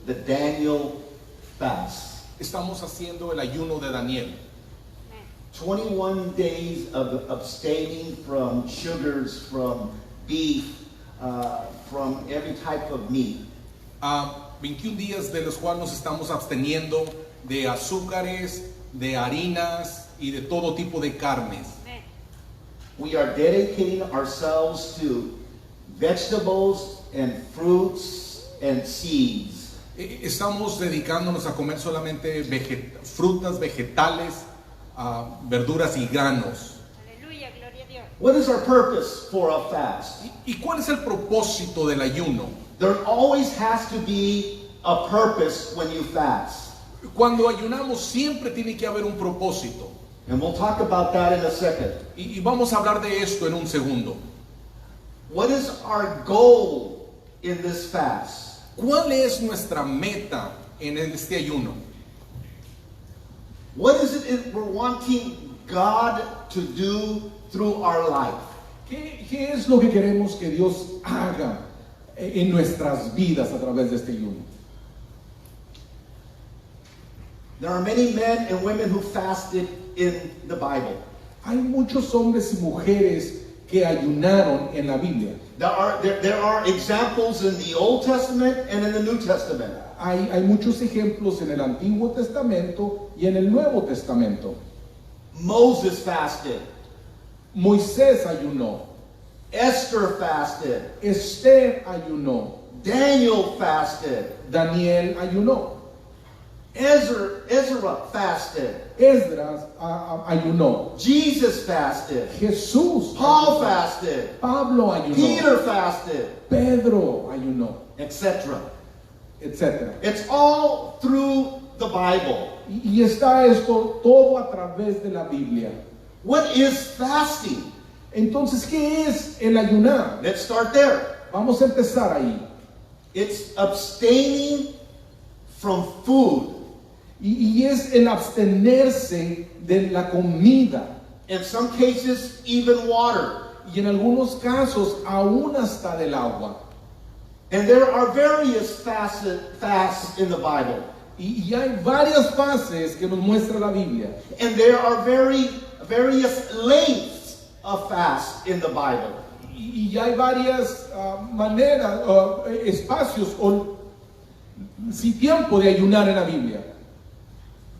the Daniel fast. Estamos haciendo el ayuno de Daniel. 21 days of abstaining from sugars, from beef, from every type of meat. 21 días de los cuales nos estamos absteniendo de azúcares, de harinas y de todo tipo de carnes. We are dedicating ourselves to vegetables and fruits and seeds. Estamos dedicándonos a comer solamente frutas, vegetales, verduras y granos. Aleluya, gloria a Dios. What is our purpose for a fast? ¿Y cuál es el propósito del ayuno? There always has to be a purpose when you fast. Cuando ayunamos siempre tiene que haber un propósito. And we'll talk about that in a second. Y vamos a hablar de esto en un segundo. What is our goal in this fast? ¿Cuál es nuestra meta en este ayuno? What is it we're wanting God to do through our life? ¿Qué es lo que queremos que Dios haga en nuestras vidas a través de este ayuno? There are many men and women who fasted in the Bible. Hay muchos hombres y mujeres que ayunaron en la Biblia. There are examples in the Old Testament and in the New Testament. Hay muchos ejemplos en el Antiguo Testamento y en el Nuevo Testamento. Moses fasted. Moisés ayunó. Esther fasted. Esther ayunó. Daniel fasted. Daniel ayunó. Ezra fasted. Esdras ayunó. Jesus fasted. Jesús Paul ayunó. fasted. Pablo ayunó. Peter fasted. Pedro ayunó, Etc. etc. It's all through the Bible. Y está esto todo a través de la Biblia. What is fasting? Entonces, ¿qué es el ayunar? Let's start there. Vamos a empezar ahí. It's abstaining from food. Y es el abstenerse de la comida. In some cases, even water. Y en algunos casos, aún hasta del agua. And there are various fasts in the Bible. Y hay varias fases que nos muestra la Biblia. And there are various lengths of fast in the Bible. Y hay varias maneras, espacios o tiempo de ayunar en la Biblia.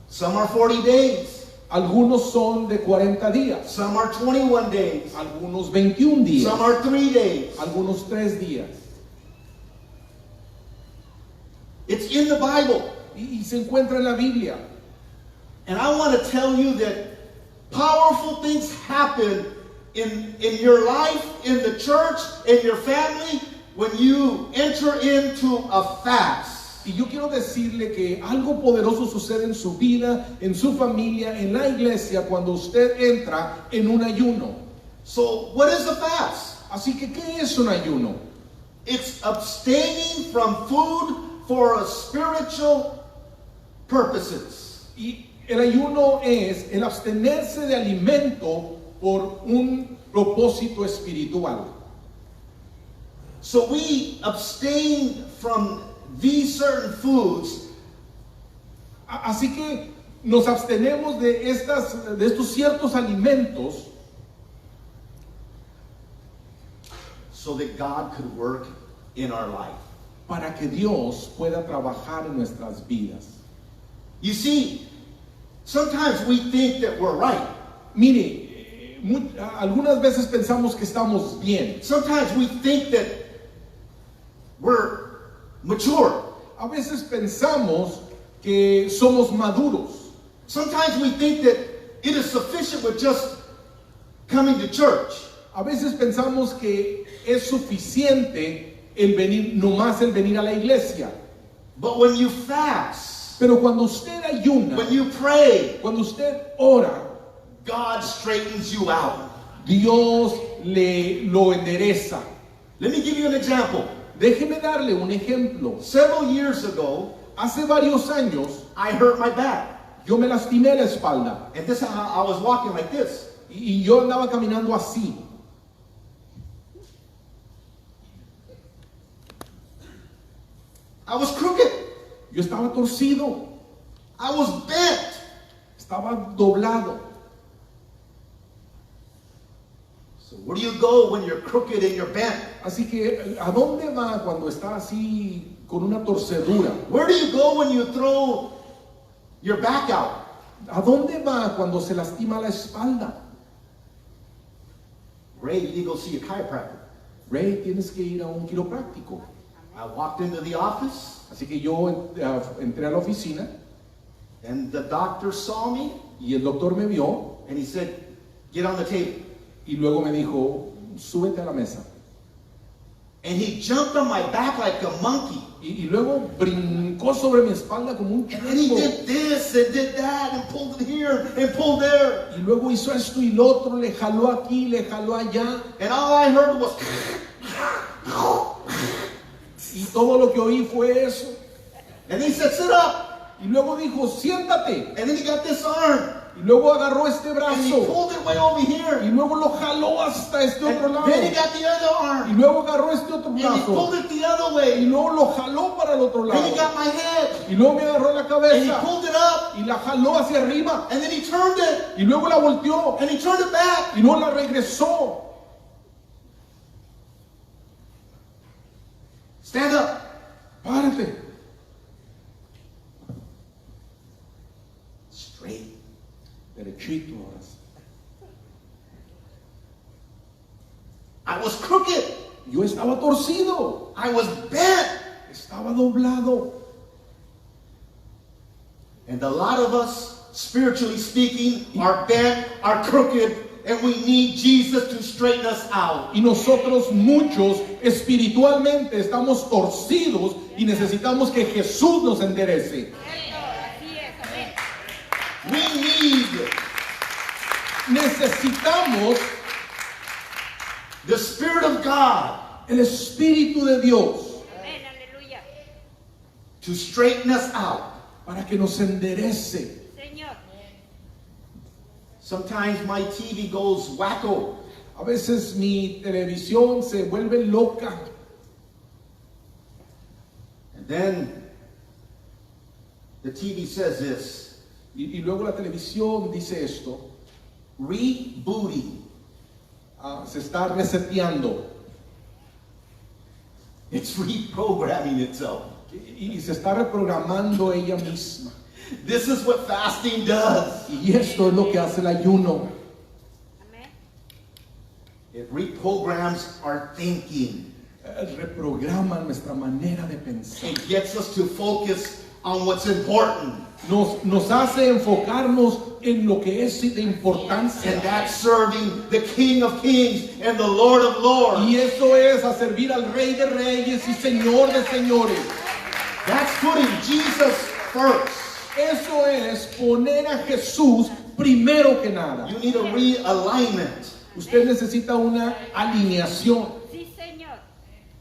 Some are 40 days. Algunos son de 40 días. Some are 21 days. Algunos 21 días. Some are 3 days. Algunos 3 días. It's in the Bible. Y se encuentra en la Biblia. And I want to tell you that powerful things happen in your life, in the church, in your family, when you enter into a fast. Y yo quiero decirle que algo poderoso sucede en su vida, en su familia, en la iglesia, cuando usted entra en un ayuno. So, what is a fast? Así que, ¿qué es un ayuno? It's abstaining from food for a spiritual purposes. Y el ayuno es el abstenerse de alimento por un propósito espiritual. So we abstain from these certain foods. Así que nos abstenemos de estos ciertos alimentos So that God could work in our life. para que Dios pueda trabajar en nuestras vidas. You see, sometimes we think that we're right. Mire, algunas veces pensamos que estamos bien. Sometimes we think that we're mature. A veces pensamos que somos maduros. Sometimes we think that it is sufficient with just coming to church. A veces pensamos que es suficiente nomás el venir a la iglesia. But when you fast, Pero cuando usted ayuna, when you pray, cuando usted ora, God straightens you out. Dios lo endereza. Let me give you an example. Déjeme darle un ejemplo. Several years ago, Hace varios años, I hurt my back. yo me lastimé la espalda. And this, I was walking like this. Y yo andaba caminando así. I was crooked. Yo estaba torcido, I was bent. estaba doblado. So where do you go when you're crooked and you're bent? Así que, ¿a dónde va cuando está así con una torcedura? Where do you go when you throw your back out? ¿A dónde va cuando se lastima la espalda? Ray, you need to go see a chiropractor. Ray, tienes que ir a un quiropráctico. I walked into the office, Así que yo entré a la oficina and the doctor saw me, y el doctor me vio and he said, get on the table. y luego me dijo, súbete a la mesa. And he jumped on my back like a monkey. Y luego brincó sobre mi espalda como un And then he chango. did this and did that and pulled it here and pulled there. Y luego hizo esto y lo otro, le jaló aquí, le jaló allá. And all I heard was, Y todo lo que oí fue eso. and he said, sit up. Y luego dijo, siéntate. And then he got this arm. Y luego agarró este And he brazo. pulled it way over Y here. luego lo jaló hasta este otro And lado. then he got the other Y arm. luego agarró este otro And he pulled brazo. it the other Y way. luego lo jaló para el otro Then he lado. got my head. Y luego me agarró la And he cabeza. pulled it up. Y la jaló hacia arriba. And then he turned it. Y luego la volteó. And he turned it back. Y luego la regresó. Stand up. Párate. Straight. Derechito ahora sí. I was crooked. Yo estaba torcido. I was bent. Estaba doblado. And a lot of us, spiritually speaking, are bent, are crooked, and we need Jesus to straighten us out. Y nosotros muchos espiritualmente estamos torcidos y necesitamos que Jesús nos enderece. Necesitamos The Spirit of God el Espíritu de Dios to straighten us out. para que nos enderece. Sometimes my TV goes wacko. A veces mi televisión se vuelve loca. And then the TV says this, Y luego la televisión dice esto. rebooting. Se está reseteando. It's reprogramming itself. Y se está reprogramando ella misma. This is what fasting does. Y esto es lo que hace el ayuno. It reprograms our thinking. Reprograma nuestra manera de pensar. It gets us to focus on what's important. Nos hace enfocarnos en lo que es de importancia. And that's serving the King of Kings and the Lord of Lords. Y eso es a servir al Rey de Reyes y Señor de Señores. That's putting Jesus first. Eso es poner a Jesús primero que nada. You need a realignment. Usted necesita una alineación.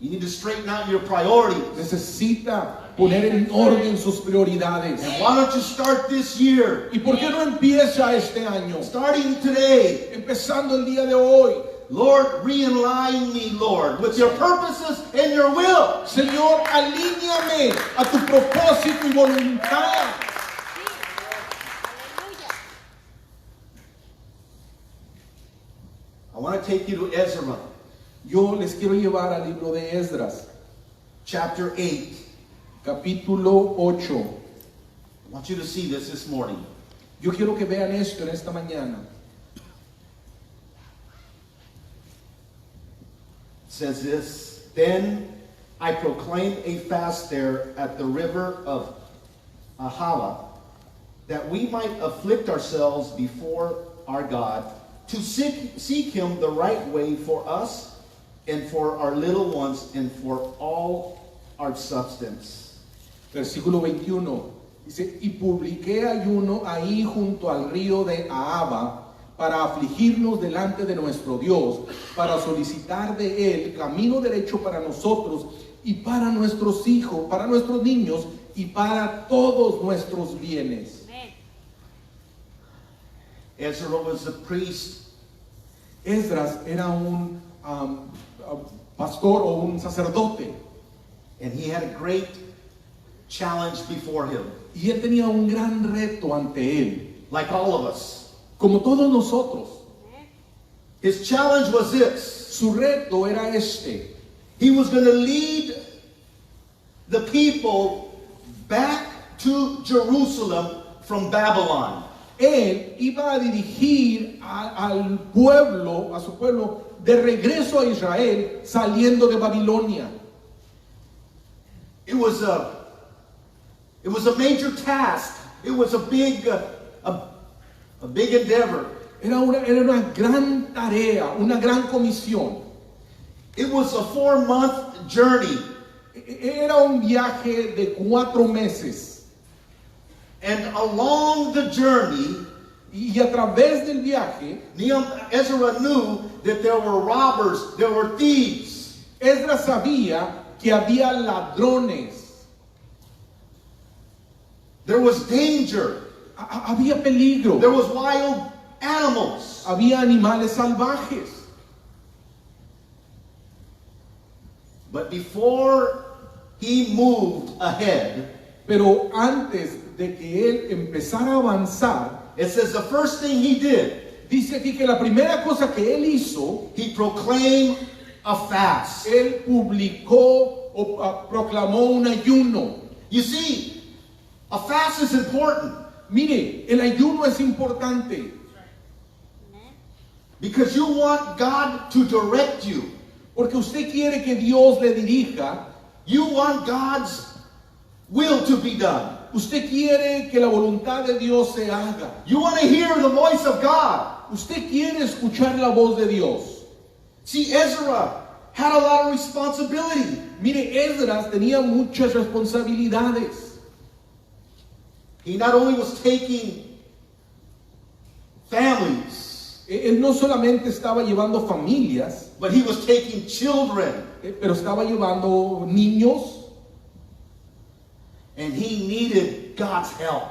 You need to straighten out your priorities. Necesita poner en orden sus prioridades. And why don't you start this year? ¿Y por qué no empieza este año? Starting today. Empezando el día de hoy. Lord, realign me, Lord, with your purposes and your will. Señor, alíñame a tu propósito y voluntad. I want to take you to Ezra, Yo les quiero llevar al libro de Esdras, chapter 8. capítulo 8. I want you to see this morning. Yo quiero que vean esto en esta mañana. It says this, then I proclaimed a fast there at the river of Ahala, that we might afflict ourselves before our God, to seek him the right way for us and for our little ones and for all our substance. Versículo 21. Dice, y publiqué ayuno ahí junto al río de Ahava para afligirnos delante de nuestro Dios, para solicitar de él camino derecho para nosotros y para nuestros hijos, para nuestros niños y para todos nuestros bienes. Ezra was a priest. Esdras era un pastor o un sacerdote. And he had a great challenge before him, Y él tenía un gran reto ante él, like all of us. como todos nosotros. His challenge was this. Su reto era este. He was going to lead the people back to Jerusalem from Babylon. Él iba a dirigir al pueblo, a su pueblo, de regreso a Israel, saliendo de Babilonia. It was a major task. It was a big endeavor. Era una gran tarea, una gran comisión. It was a 4-month journey. Era un viaje de 4 meses. And along the journey, Y a través del viaje, Ezra knew that there were robbers, there were thieves. Esdras sabía que había ladrones, There was danger. había peligro, There was wild animals. había animales salvajes. But before he moved ahead, Pero antes de que él empezara a avanzar, it says the first thing he did, dice aquí que la primera cosa que él hizo, he proclaimed a fast. él publicó o proclamó un ayuno. You see, a fast is important Mire, el ayuno es importante because you want God to direct you. porque usted quiere que Dios le dirija. You want God's will to be done. Usted quiere que la voluntad de Dios se haga. You want to hear the voice of God. Usted quiere escuchar la voz de Dios. See, Ezra had a lot of responsibility. Mire, Esdras tenía muchas responsabilidades. He not only was taking families, Él no solamente estaba llevando familias, but he was taking children. pero estaba llevando niños, And he needed God's help.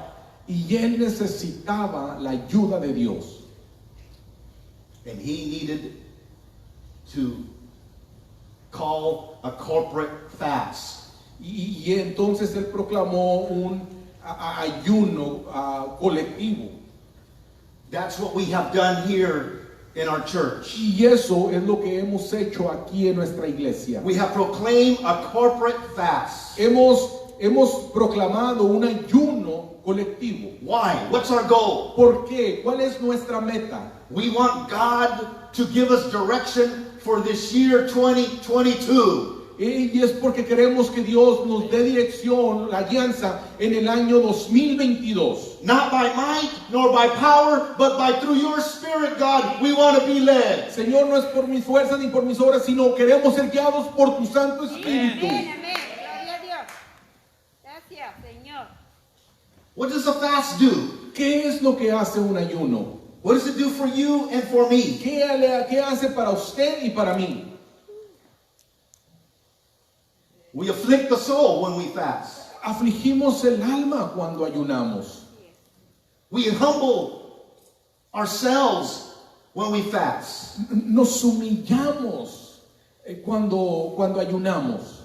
y él necesitaba la ayuda de Dios. And he needed to call a corporate fast. Y entonces él proclamó un ayuno colectivo. That's what we have done here in our church. Y eso es lo que hemos hecho aquí en nuestra iglesia. We have proclaimed a corporate fast. Hemos proclamado un ayuno colectivo. Why? What's our goal? ¿Por qué? ¿Cuál es nuestra meta? We want God to give us direction for this year 2022. Y es porque queremos que Dios nos dé dirección, la guianza en el año 2022. Not by might nor by power, but by through your spirit, God, we want to be led. Señor, no es por mis fuerzas ni por mis obras, sino queremos ser guiados por tu Santo Espíritu. Amén, amén. Gloria a Dios. Gracias, Señor. What does a fast do? ¿Qué es lo que hace un ayuno? What does it do for you and for me? ¿Qué hace para usted y para mí? We afflict the soul when we fast. Afligimos el alma cuando ayunamos. We humble ourselves when we fast. Nos humillamos cuando ayunamos.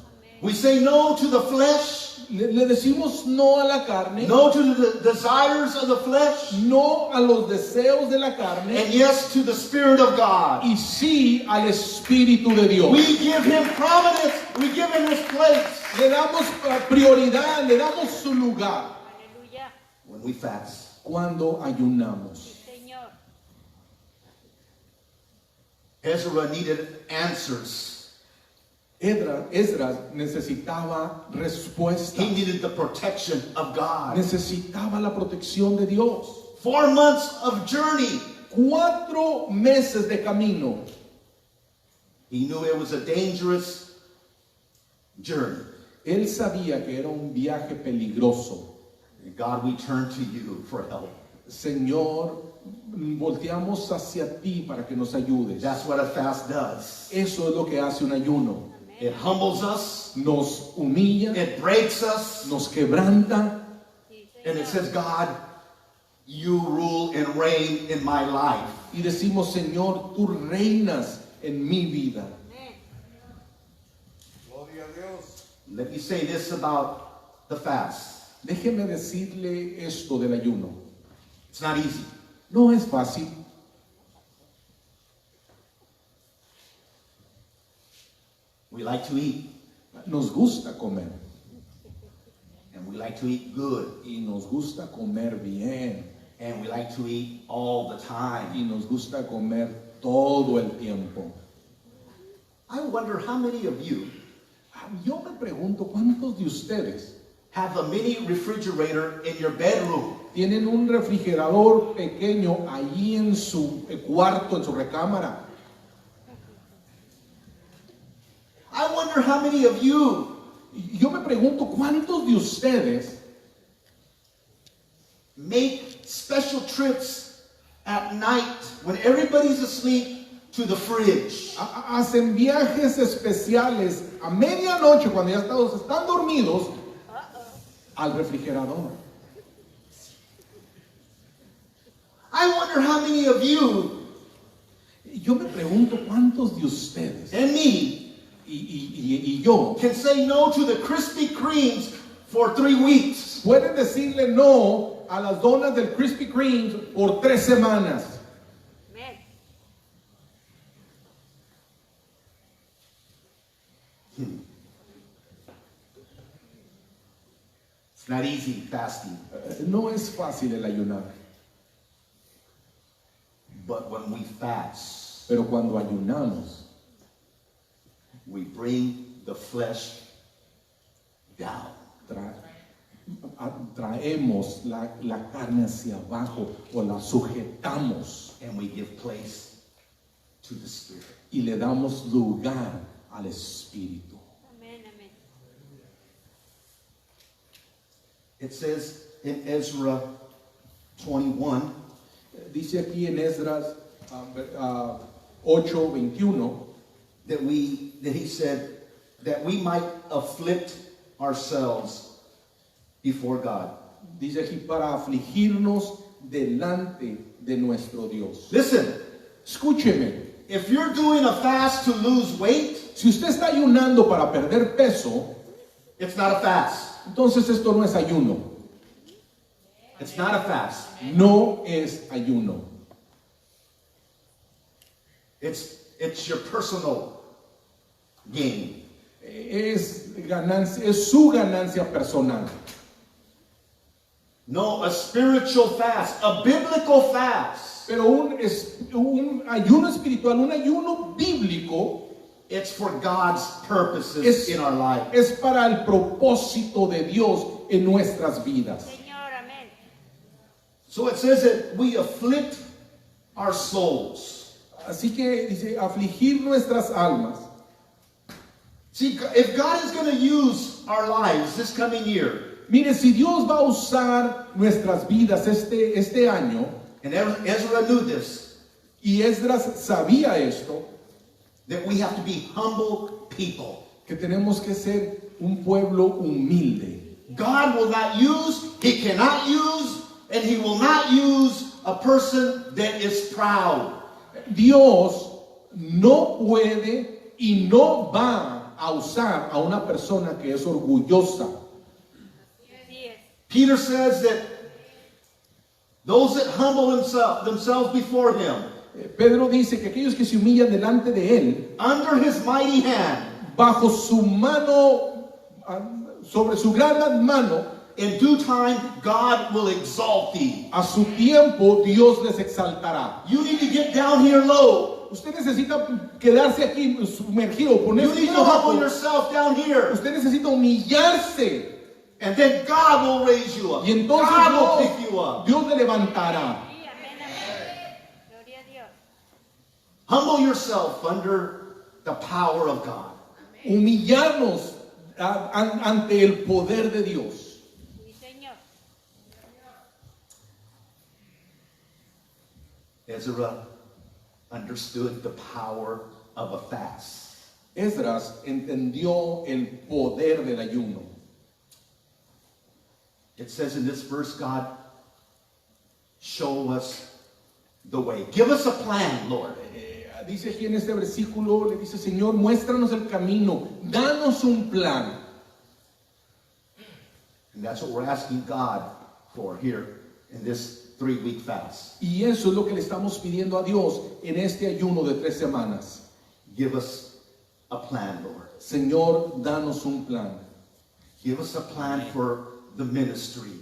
We say no to the flesh, Le decimos no a la carne, no to the desires of the flesh, no a los deseos de la carne, and yes to the Spirit of God. y sí al Espíritu de Dios. We give Him prominence. We give Him His place Le damos prioridad, le damos su lugar Aleluya. when we fast. cuando ayunamos. Señor. Ezra needed answers. Esdras necesitaba respuestas, He needed the protection of God. necesitaba la protección de Dios. 4 months of journey. 4 meses de camino. He knew it was a dangerous journey. Él sabía que era un viaje peligroso. And God, we turn to you for help. Señor, volteamos hacia ti para que nos ayudes. That's what a fast does. Eso es lo que hace un ayuno. It humbles us. Nos humilla, It breaks us. nos quebranta, Sí, And it Señor. says, God, you rule and reign in my life. y decimos, Señor, tú reinas en mi vida. Amén. Let me say this about the fast. Déjeme decirle esto del ayuno. It's not easy. No es fácil. We like to eat, Nos gusta comer. and we like to eat good, Y nos gusta comer bien. and we like to eat all the time. Y nos gusta comer todo el tiempo. I wonder how many of you Yo me pregunto, ¿cuántos de ustedes have a mini refrigerator in your bedroom? tienen un refrigerador pequeño allí en su cuarto, en su recámara? I wonder how many of you Yo me pregunto, ¿cuántos de ustedes make special trips at night when everybody's asleep to the fridge? hacen viajes especiales a medianoche cuando ya todos están dormidos al refrigerador? I wonder how many of you Yo me pregunto, ¿cuántos de ustedes and me y yo can say no to the Krispy Kremes for 3 weeks? pueden decirle no a las donas del Krispy Kreme por 3 semanas? Amén. It's not easy fasting, No es fácil el ayunar, but when we fast, pero cuando ayunamos, we bring the flesh down. traemos la carne hacia abajo o la sujetamos And we give place to the Spirit. y le damos lugar al Espíritu. Amén, amén. It says in Ezra 21, Dice aquí en Esdras 8:21 that he said that we might afflict ourselves before God. Dice aquí, para afligirnos delante de nuestro Dios. Listen, Escúcheme, if you're doing a fast to lose weight, si usted está ayunando para perder peso, it's not a fast. entonces esto no es ayuno. It's not a fast. No es ayuno. It's your personal gain. Es su ganancia personal. No, a spiritual fast, a biblical fast. Pero un ayuno espiritual, un ayuno bíblico, It's for God's purposes in our life. es para el propósito de Dios en nuestras vidas. Señor, amén. So it says that we afflict our souls. Así que dice, afligir nuestras almas. See, if God is going to use our lives this coming year, Mire, si Dios va a usar nuestras vidas este año, and Ezra knew this, y Esdras sabía esto, that we have to be humble people. que tenemos que ser un pueblo humilde. God will not use, He cannot use, and He will not use a person that is proud. Dios no puede y no va a usar a una persona que es orgullosa. Así es. Peter says that those that humble themselves before Him, Pedro dice que aquellos que se humillan delante de Él, under His mighty hand, bajo su mano, sobre su gran mano, in due time, God will exalt thee. a su tiempo Dios les exaltará. You need to get down here low. Usted necesita quedarse aquí sumergido, You ponerse need bien to humble abajo. yourself down here. Usted necesita humillarse. And then God will raise you up. Y entonces God will pick you Dios, up. Dios le levantará. Sí, amén, amén. Gloria a Dios. Humble yourself under the power of God. Humillarnos ante el poder de Dios. Sí, Señor. Ezra understood the power of a fast. Esdras entendió el poder del ayuno. It says in this verse, God, show us the way. Give us a plan, Lord. Dice aquí en este versículo, le dice, Señor, muéstranos el camino, danos un plan. And that's what we're asking God for here in this 3-week fast. Y eso es lo que le estamos pidiendo a Dios en este ayuno de 3 semanas. Give us a plan, Lord. Señor, danos un plan. Give us a plan for the ministry.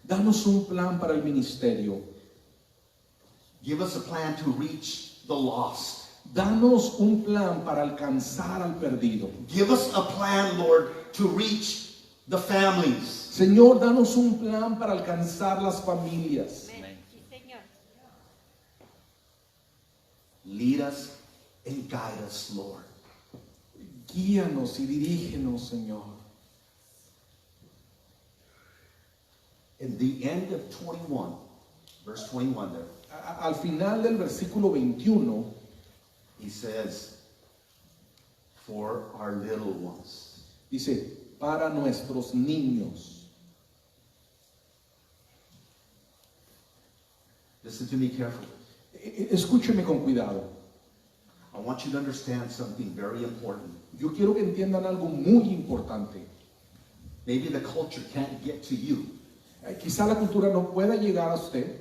Danos un plan para el ministerio. Give us a plan to reach the lost. Danos un plan para alcanzar al perdido. Give us a plan, Lord, to reach the families. Señor, danos un plan para alcanzar las familias. Amén. Sí, Señor. Lead us and guide us, Lord. Guíanos y dirígenos, Señor. In the end of 21, verse 21 there, Al final del versículo 21, he says, for our little ones. dice, para nuestros niños. Listen to me carefully. Escúcheme con cuidado. I want you to understand something very important. Yo quiero que entiendan algo muy importante. Maybe the culture can't get to you. Quizá la cultura no pueda llegar a usted.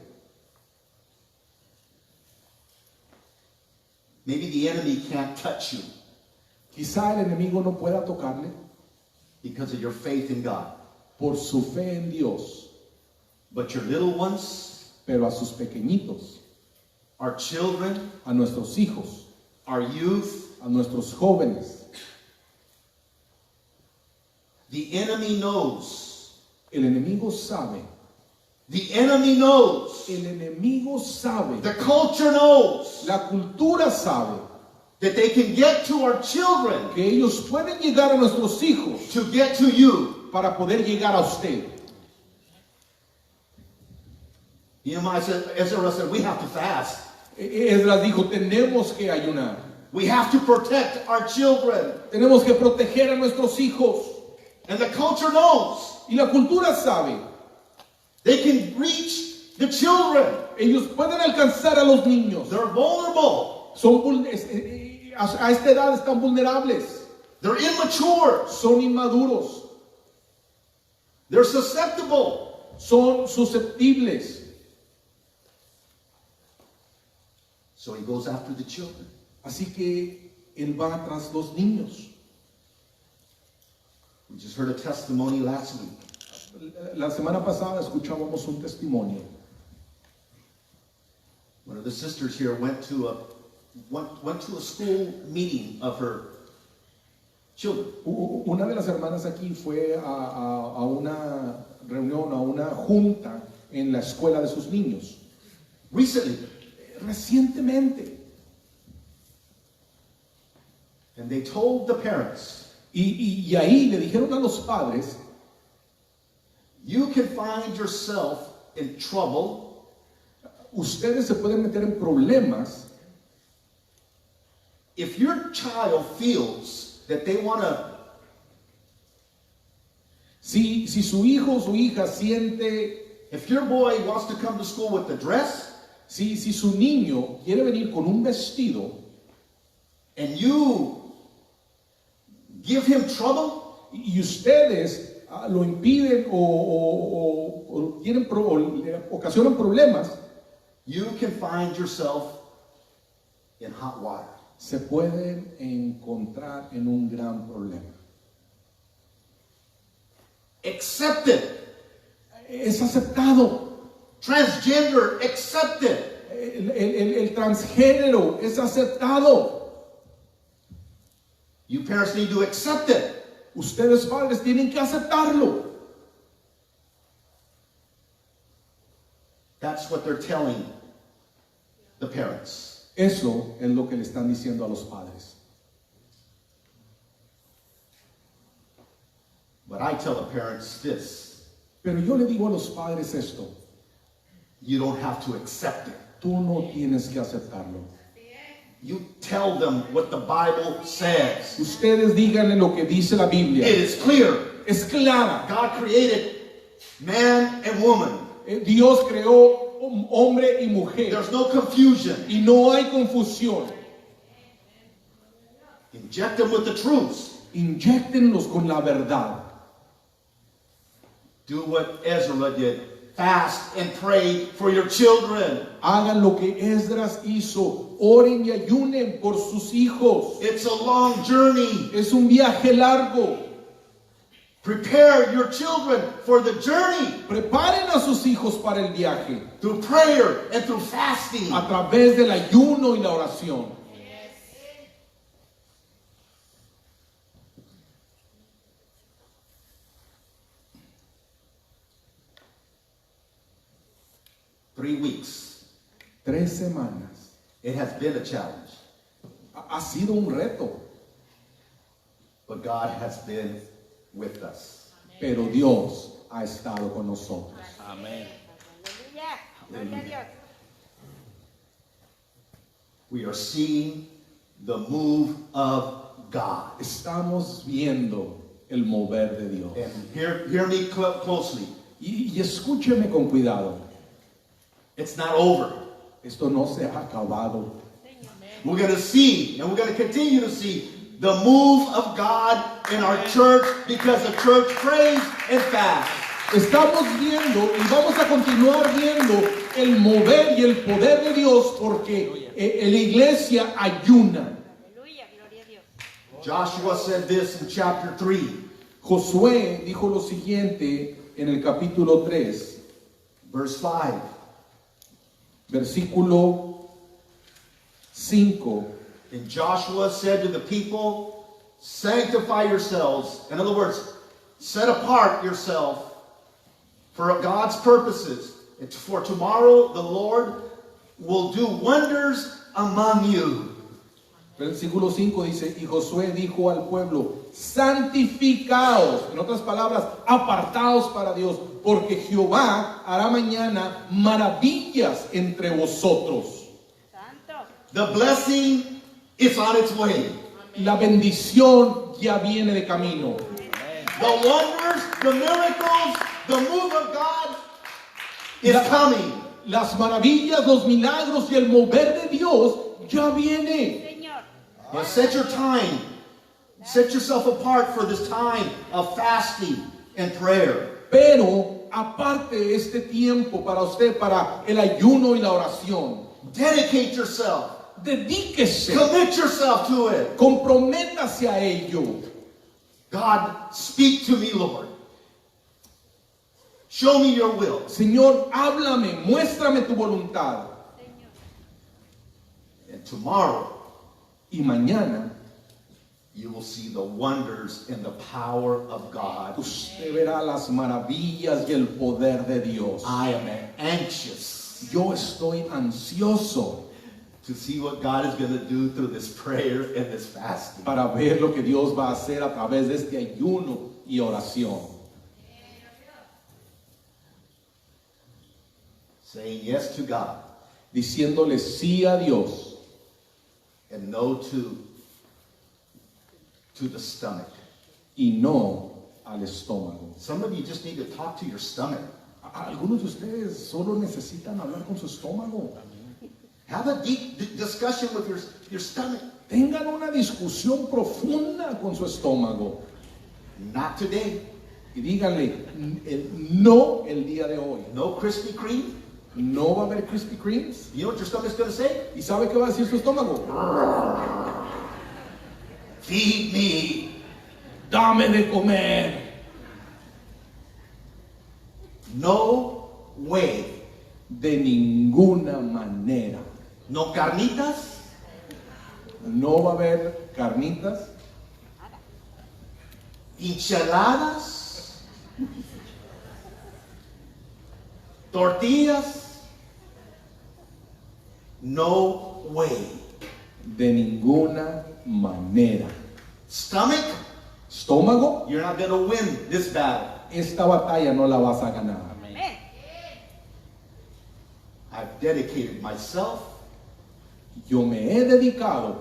Maybe the enemy can't touch you Quizá el enemigo no pueda tocarle because of your faith in God. por su fe en Dios. But your little ones, Pero a sus pequeñitos, our children, a nuestros hijos, our youth, a nuestros jóvenes, the enemy knows. el enemigo sabe. The enemy knows. El enemigo sabe. The culture knows La cultura sabe that they can get to our children que ellos pueden llegar a nuestros hijos to get to you. para poder llegar a usted. You know, Ezra said, we have to fast. Esdras dijo, tenemos que ayunar. We have to protect our children. Tenemos que proteger a nuestros hijos. And the culture knows Y la cultura sabe. they can reach the children. Ellos pueden alcanzar a los niños. They're vulnerable. A esta edad están vulnerables. They're immature. Son inmaduros. They're susceptible. Son susceptibles. So he goes after the children. Así que él va tras los niños. We just heard a testimony last week. La semana pasada escuchábamos un testimonio. One of the sisters here went to a school meeting of her children. Una de las hermanas aquí fue a una reunión, a una junta en la escuela de sus niños. Recently. Recientemente. And they told the parents, Y ahí le dijeron a los padres, you can find yourself in trouble. Ustedes se pueden meter en problemas If your child feels that they want to, si su hijo o su hija siente, if your boy wants to come to school with a dress, si su niño quiere venir con un vestido and you give him trouble, y ustedes lo impiden o le ocasionan problemas, you can find yourself in hot water. se pueden encontrar en un gran problema. Accepted. Es aceptado. Transgender, accepted. El transgénero es aceptado. You parents need to accept it. Ustedes padres tienen que aceptarlo. That's what they're telling the parents. Eso es lo que le están diciendo a los padres. But I tell the parents this. Pero yo le digo a los padres esto. You don't have to accept it. Tú no tienes que aceptarlo. You tell them what the Bible says. Ustedes díganle lo que dice la Biblia. It is clear. Es clara. God created man and woman. Dios creó hombre y mujer. There's no confusion. Y no hay confusión. Inject them with the truth. Inyéctenlos con la verdad. Do what Ezra did. Fast and pray for your children. Hagan lo que Esdras hizo. Oren y ayunen por sus hijos. It's a long journey. Es un viaje largo. Prepare your children for the journey. Preparen a sus hijos para el viaje. Through prayer and through fasting. A través del ayuno y la oración. 3 weeks. 3 semanas. It has been a challenge. Ha sido un reto. But God has been with us. Pero Dios ha estado con nosotros. Amén. Gloria a Dios. We are seeing the move of God. Estamos viendo el mover de Dios. And hear me closely. Y escúcheme con cuidado. It's not over. Esto no se ha acabado. We're going to see, and we're going to continue to see, the move of God in our church because the church prays and fasts. Estamos viendo y vamos a continuar viendo el mover y el poder de Dios porque la iglesia ayuna. Aleluya, gloria a Dios. Joshua said this in chapter 3. Josué dijo lo siguiente en el capítulo 3, Verse 5. versículo 5. And Joshua said to the people, sanctify yourselves. In other words, set apart yourself for God's purposes. For tomorrow the Lord will do wonders among you. Versículo 5 dice, y Josué dijo al pueblo, santificaos, en otras palabras, apartaos para Dios, porque Jehová hará mañana maravillas entre vosotros. Santo. The blessing is on its way. La bendición ya viene de camino. The wonders, the miracles, the move of God is coming. Las maravillas, los milagros y el mover de Dios ya viene. Señor. Now set your time. Set yourself apart for this time of fasting and prayer. Pero aparte este tiempo para usted, para el ayuno y la oración. Dedicate yourself. Dedíquese. Commit yourself to it. Comprométase a ello. God, speak to me, Lord. Show me your will. Señor, háblame, muéstrame tu voluntad. And tomorrow, Y mañana you will see the wonders and the power of God. usted verá las maravillas y el poder de Dios. I am anxious Yo estoy ansioso to see what God is going to do through this prayer and this fasting. para ver lo que Dios va a hacer a través de este ayuno y oración. Saying yes to God Diciéndole sí a Dios and no to the stomach. y no al estómago. Some of you just need to talk to your stomach. Algunos de ustedes solo necesitan hablar con su estómago. Have a deep discussion with your stomach. Tengan una discusión profunda con su estómago. Not today. Y díganle, no el día de hoy. No Krispy Kreme. No va a haber Krispy Kremes. You know what your stomach's going to say? ¿Y sabe qué va a decir su estómago? Feed me. Dame de comer. No way. De ninguna manera. No carnitas. No va a haber carnitas, Enchiladas. Tortillas. No way. de ninguna manera. Stomach, Estómago, you're not going to win this battle. esta batalla no la vas a ganar. Amén. I've dedicated myself Yo me he dedicado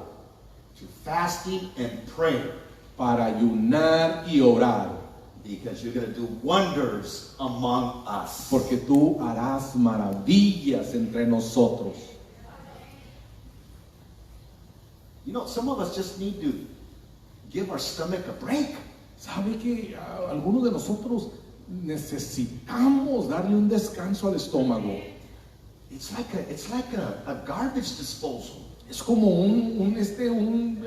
to fasting and prayer para ayunar y orar, because you're going to do wonders among us. porque tú harás maravillas entre nosotros. You know, some of us just need to give our stomach a break. ¿Sabe que algunos de nosotros necesitamos darle un descanso al estómago. It's like a garbage disposal. Es como un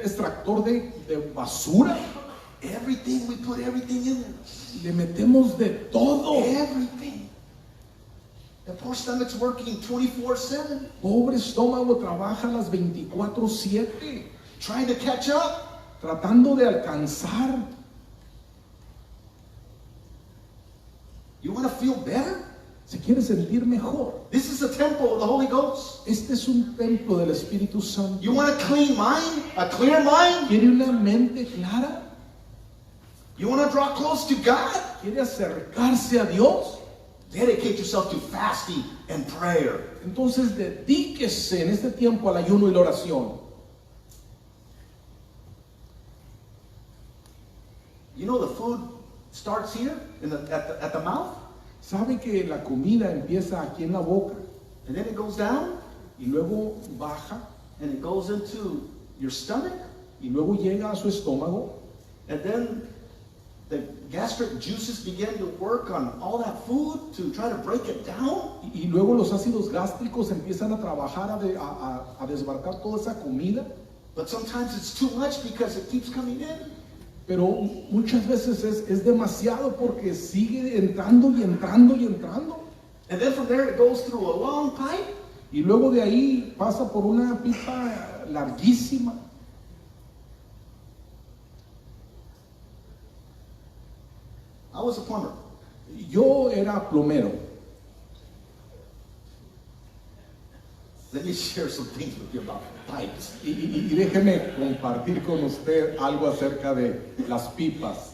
extractor de basura. Everything, we put everything in there. Le metemos de todo. Everything. The poor stomach's working 24/7, Pobre estómago trabaja las 24/7, trying to catch up. tratando de alcanzar. You want to feel better? Se quiere sentir mejor. This is a temple of the Holy Ghost. Este es un templo del Espíritu Santo. You want a clean mind? A clear mind? ¿Quiere una mente clara? You want to draw close to God? ¿Quiere acercarse a Dios? Dedicate yourself to fasting and prayer. Entonces dedíquese en este tiempo al ayuno y la oración. You know the food starts here at the mouth, ¿Sabe que la comida empieza aquí en la boca and then it goes down, y luego baja and it goes into your stomach, y luego llega a su estómago? and then the gastric juices begin to work on all that food to try to break it down? Y luego los ácidos gástricos empiezan a trabajar a desbarcar toda esa comida. But sometimes it's too much because it keeps coming in. Pero muchas veces es demasiado porque sigue entrando y entrando y entrando. And then from there it goes through a long pipe, Y luego de ahí pasa por una pipa larguísima. I was a plumber. Yo era plomero. Let me share some things with you about pipes. Y déjeme compartir con usted algo acerca de las pipas.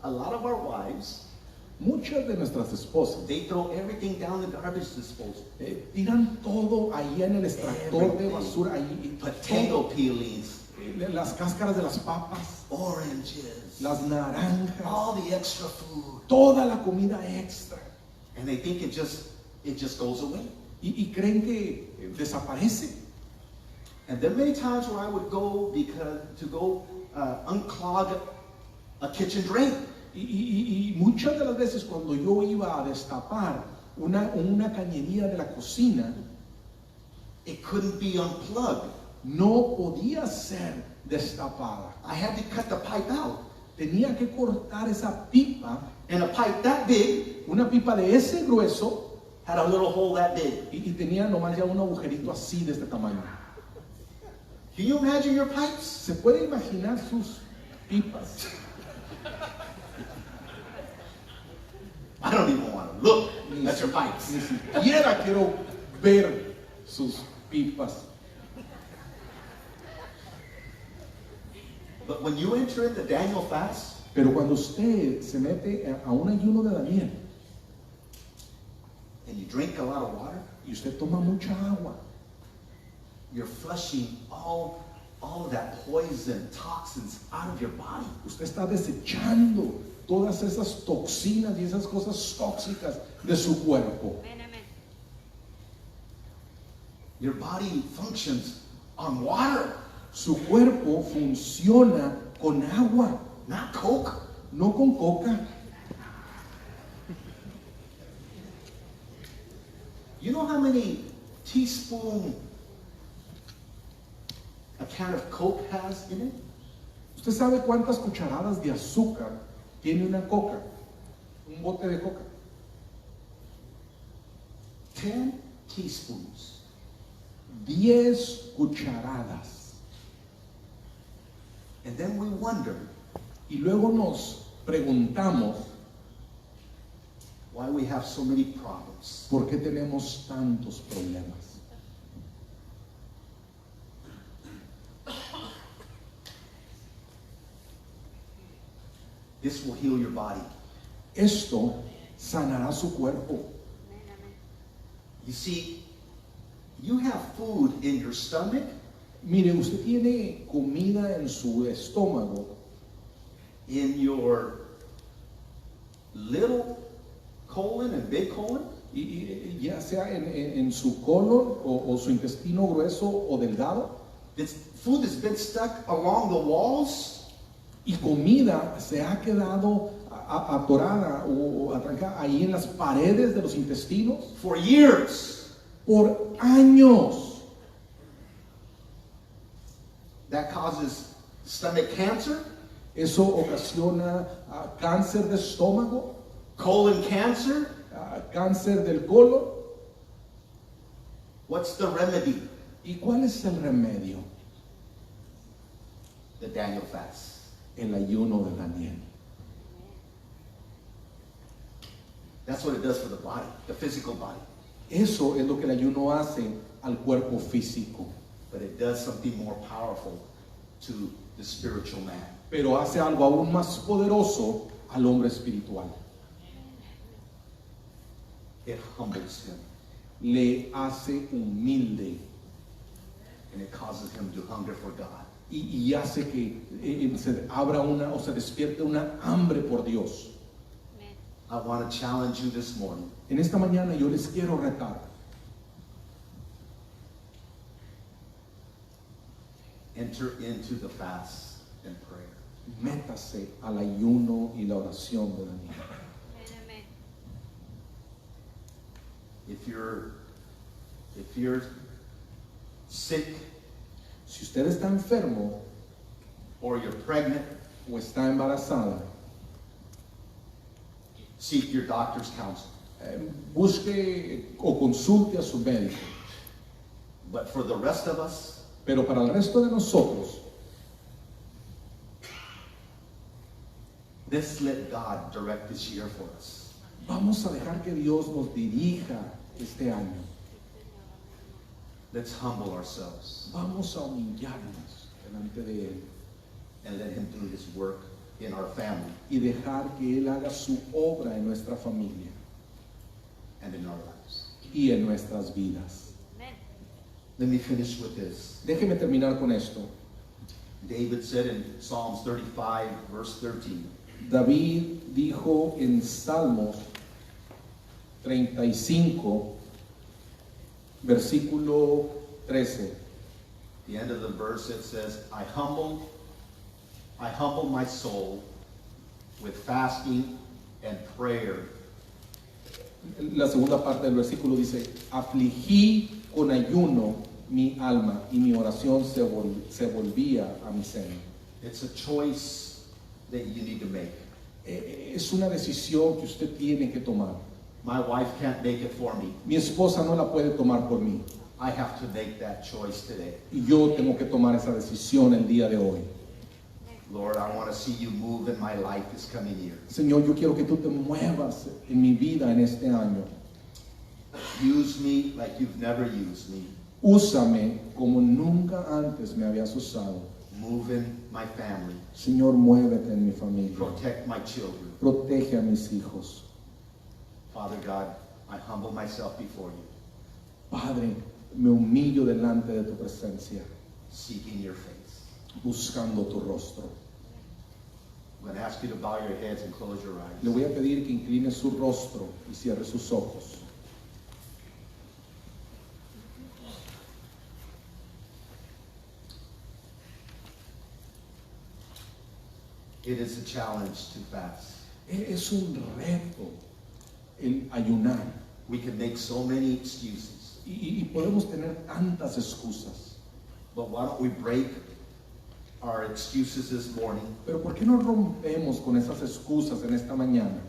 A lot of our wives, Muchas de nuestras esposas they throw everything down the garbage disposal. tiran todo ahí en el extractor de basura, ahí, Potato peelings, las cáscaras de las papas, oranges, las naranjas, all the extra food. toda la comida extra. And they think it just goes away. Y creen que desaparece. And there are many times where I would go to unclog a kitchen drain. Y muchas de las veces cuando yo iba a destapar una cañería de la cocina, It couldn't be unplugged. no podía ser destapada. I had to cut the pipe out. Tenía que cortar esa pipa, And a pipe that big una pipa de ese grueso, had a little hole that big. y tenía nomás ya un agujerito así de este tamaño. Can you imagine your pipes? ¿Se puede imaginar sus pipas? I don't even want to look Ni at your pipes. siquiera quiero ver sus pipas. But when you enter into Daniel fast, Pero cuando usted se mete a un ayuno de Daniel and you drink a lot of water, y usted toma mucha agua, you're flushing all of that poison, toxins out of your body. usted está desechando todas esas toxinas y esas cosas tóxicas de su cuerpo. Amén, amén. Your body functions on water, Su cuerpo funciona con agua, not Coke. no con coca. You know how many teaspoons a can of Coke has in it? ¿Usted sabe cuántas cucharadas de azúcar tiene una coca? Un bote de coca. 10 teaspoons. 10 cucharadas. And then we wonder Y luego nos preguntamos, why we have so many problems. ¿por qué tenemos tantos problemas? This will heal your body. Esto sanará su cuerpo. Amén, amén. You see, you have food in your stomach, Mire, usted tiene comida en su estómago, in your little colon and big colon, y ya sea en su colon o su intestino grueso o delgado, this food that's been stuck along the walls Y comida se ha quedado atorada o atrancada ahí en las paredes de los intestinos for years. por años. That causes stomach cancer, Eso ocasiona cáncer de estómago, colon cancer. cáncer del colon. What's the remedy? ¿Y cuál es el remedio? The Daniel fast. El ayuno de Daniel. That's what it does for the body, the physical body. Eso es lo que el ayuno hace al cuerpo físico, But it does something more powerful to the spiritual man. pero hace algo aún más poderoso al hombre espiritual. It humbles him, Le hace humilde and it causes him to hunger for God. y hace que se abra o se despierte una hambre por Dios. I want to challenge you this morning. En esta mañana yo les quiero retar. Enter into the fast and prayer. Métase al ayuno y la oración de Daniel. If you're sick Si usted está enfermo or you're pregnant, o está embarazada, seek your doctor's counsel. busque o consulte a su médico. But for the rest of us, Pero para el resto de nosotros, let's let God direct this year for us. vamos a dejar que Dios nos dirija este año. Let's humble ourselves Vamos a humillarnos delante de Él and let Him do His work in our family y dejar que Él haga su obra en nuestra familia and in our lives. y en nuestras vidas. Let me finish with this. Déjeme terminar con esto. David said in Psalms 35, verse 13, David dijo en Salmos 35, versículo 13. the end of the verse, it says, I humble my soul with fasting and prayer. La segunda parte del versículo dice, afligí con ayuno mi alma y mi oración se volvía a mi seno. It's a choice that you need to make. Es una decisión que usted tiene que tomar. My wife can't make it for me. Mi esposa no la puede tomar por mí. I have to make that choice today. Y yo tengo que tomar esa decisión el día de hoy. Lord, I want to see you move in my life this coming year. Señor, yo quiero que tú te muevas en mi vida en este año. Use me like you've never used me. Úsame como nunca antes me habías usado. Move in my family. Señor, muévete en mi familia. Protect my children. Protege a mis hijos. Father God, I humble myself before you, Padre, me humillo delante de tu presencia, seeking your face. buscando tu rostro. I'm going to ask you to bow your heads and close your eyes. Le voy a pedir que incline su rostro y cierre sus ojos. It is a challenge to fast. Es un reto el ayunar We can make so many excuses, y podemos tener tantas excusas. but why don't we break our excuses this morning? Pero ¿por qué no rompemos con esas excusas en esta mañana?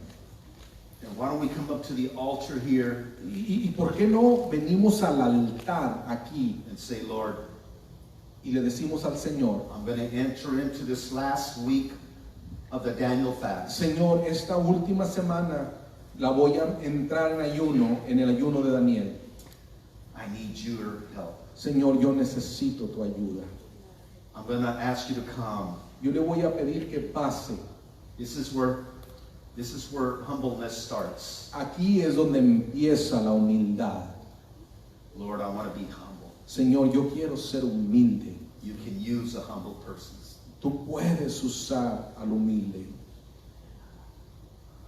And why don't we come up to the altar here ¿Y por qué no venimos al altar aquí and say, Lord, y le decimos al Señor, I'm going to enter into this last week of the Daniel fast. Señor, esta última semana la voy a entrar en ayuno, en el ayuno de Daniel. I need your help. Señor, yo necesito tu ayuda. I'm going to ask you to come. Yo le voy a pedir que pase. This is where humbleness starts. Aquí es donde empieza la humildad. Lord, I want to be humble. Señor, yo quiero ser humilde. You can use a humble person. Tú puedes usar al humilde.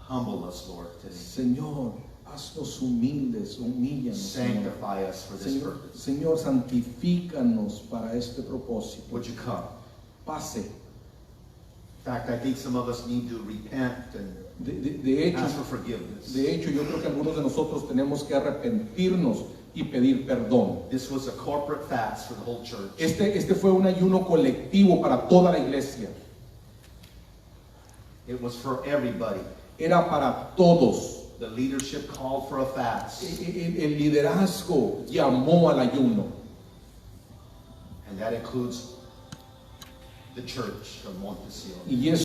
Humble us, Lord, today. Señor, haznos humildes, humíllanos, Señor. Sanctify us for this Señor, purpose. Señor, santifícanos para este propósito. Would you come? Pase. In fact, I think some of us need to repent and De ask for forgiveness. hecho, yo creo que algunos de nosotros tenemos que arrepentirnos y pedir perdón. This was a corporate fast for the whole church. Este fue un ayuno colectivo para toda la iglesia. It was for everybody. Era para todos. The leadership called for a fast. El liderazgo llamó al ayuno. And that includes the church of Montesión. Y eso